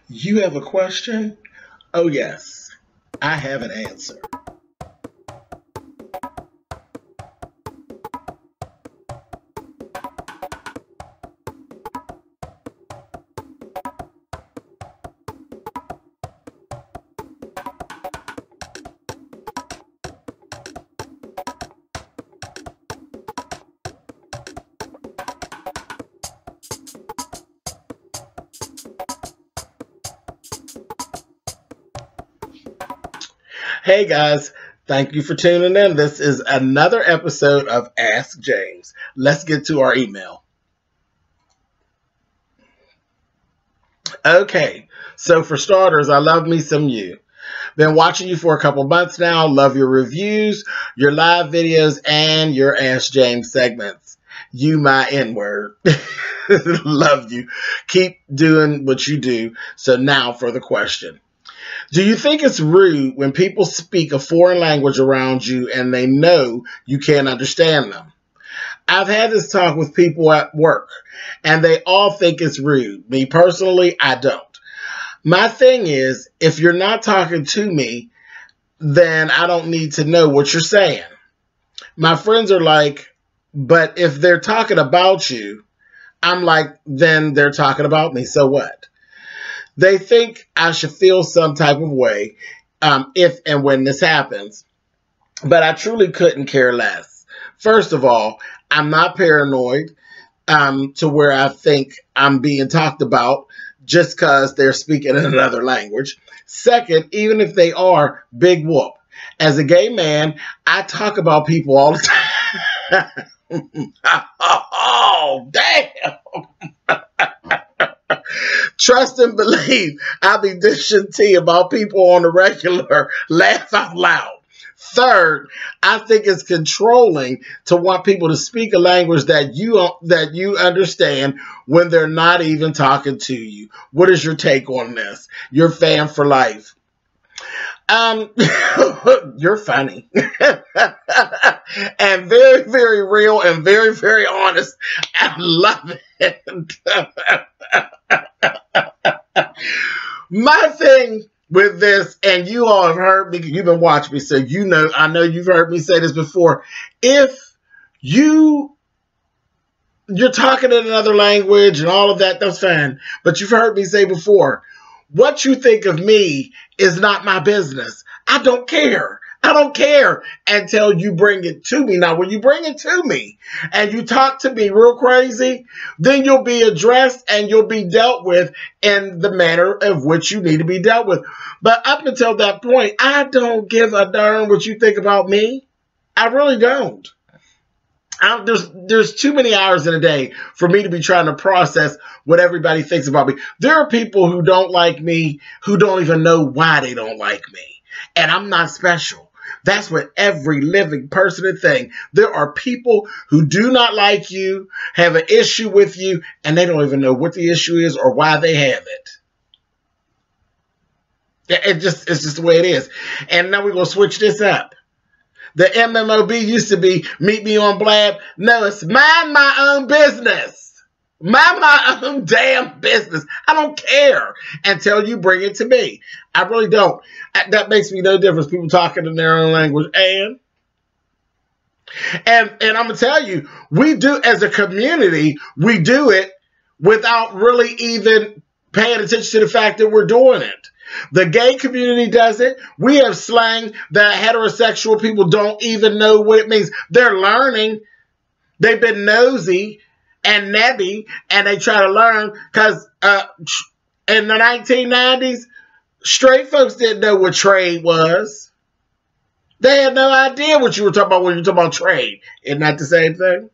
You have a question? Oh, yes, I have an answer. Hey guys, thank you for tuning in. This is another episode of Ask James. Let's get to our email. Okay, so for starters, I love me some you. Been watching you for a couple months now. Love your reviews, your live videos, and your Ask James segments. You my N-word. Love you. Keep doing what you do. So now for the question. Do you think it's rude when people speak a foreign language around you and they know you can't understand them? I've had this talk with people at work and they all think it's rude. Me personally, I don't. My thing is, if you're not talking to me, then I don't need to know what you're saying. My friends are like, but if they're talking about you, I'm like, then they're talking about me. So what? They think I should feel some type of way if and when this happens. But I truly couldn't care less. First of all, I'm not paranoid to where I think I'm being talked about just because they're speaking in another language. Second, even if they are, big whoop. As a gay man, I talk about people all the time. Oh, damn. Trust and believe I be dishing tea about people on the regular. Laugh out loud. Third, I think it's controlling to want people to speak a language that you understand when they're not even talking to you. What is your take on this? You're fan for life. You're funny. And very, very real and very, very honest. I love it. My thing with this, and you all have heard me, you've been watching me, so you know, I know you've heard me say this before. If you're talking in another language and all of that, that's fine. But you've heard me say before, what you think of me is not my business. I don't care. I don't care until you bring it to me. Now, when you bring it to me and you talk to me real crazy, then you'll be addressed and you'll be dealt with in the manner of which you need to be dealt with. But up until that point, I don't give a darn what you think about me. I really don't. There's too many hours in a day for me to be trying to process what everybody thinks about me. There are people who don't like me who don't even know why they don't like me. And I'm not special. That's what every living person and thing. There are people who do not like you, have an issue with you, and they don't even know what the issue is or why they have it. It's just the way it is. And now we're going to switch this up. The MMOB used to be meet me on Blab. No, it's mind my own business. Mind my own damn business. I don't care until you bring it to me. I really don't. That makes me no difference. People talking in their own language. And I'm going to tell you, we do, as a community, we do it without really even paying attention to the fact that we're doing it. The gay community does it. We have slang that heterosexual people don't even know what it means. They're learning. They've been nosy and nebby, and they try to learn because in the 1990s, straight folks didn't know what trade was. They had no idea what you were talking about when you were talking about trade. Isn't that the same thing?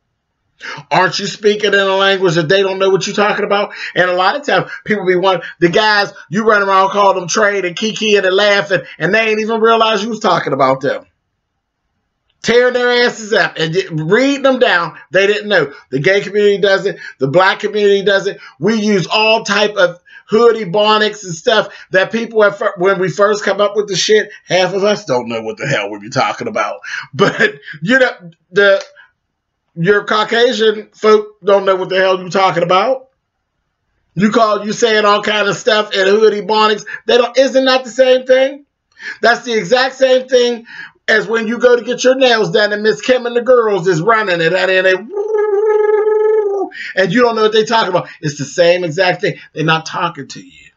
Aren't you speaking in a language that they don't know what you're talking about? And a lot of times, people be wanting, the guys, you run around calling them trade and kikiing and laughing, and they ain't even realize you was talking about them. Tearing their asses up and reading them down. They didn't know. The gay community does it. The black community does it. We use all type of hoodie bonics and stuff that people have, when we first come up with the shit, half of us don't know what the hell we be talking about. But, you know, your Caucasian folk don't know what the hell you're talking about. You saying all kind of stuff in hoodie bonnets. Isn't that the same thing? That's the exact same thing as when you go to get your nails done and Miss Kim and the girls is running it and you don't know what they're talking about. It's the same exact thing. They're not talking to you.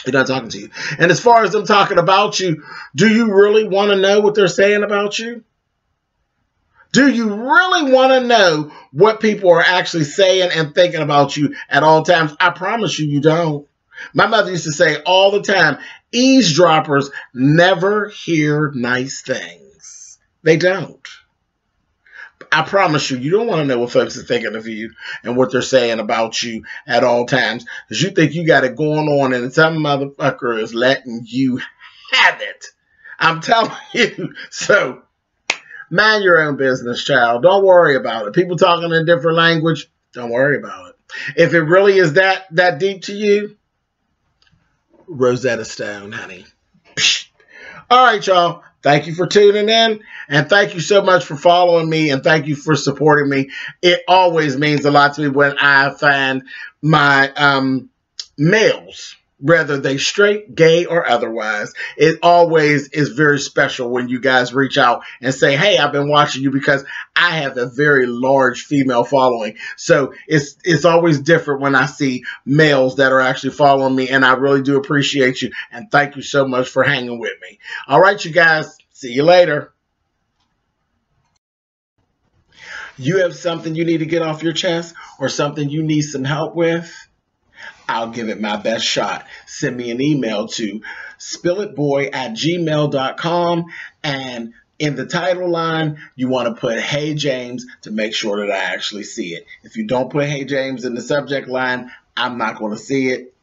They're not talking to you. And as far as them talking about you, do you really want to know what they're saying about you? Do you really want to know what people are actually saying and thinking about you at all times? I promise you, you don't. My mother used to say all the time, eavesdroppers never hear nice things. They don't. I promise you, you don't want to know what folks are thinking of you and what they're saying about you at all times, because you think you got it going on and some motherfucker is letting you have it. I'm telling you. So mind your own business, child. Don't worry about it. People talking in a different language, don't worry about it. If it really is that deep to you, Rosetta Stone, honey. All right, y'all. Thank you for tuning in, and thank you so much for following me, and thank you for supporting me. It always means a lot to me when I find my males, whether they straight, gay, or otherwise. It always is very special when you guys reach out and say, hey, I've been watching you, because I have a very large female following. So it's always different when I see males that are actually following me, and I really do appreciate you, and thank you so much for hanging with me. All right, you guys. See you later. You have something you need to get off your chest or something you need some help with? I'll give it my best shot. Send me an email to spillitboy@gmail.com, and in the title line, you want to put Hey James to make sure that I actually see it. If you don't put Hey James in the subject line, I'm not going to see it.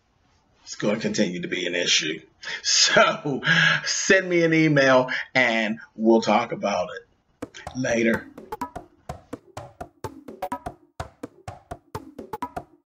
It's going to continue to be an issue. So send me an email and we'll talk about it later.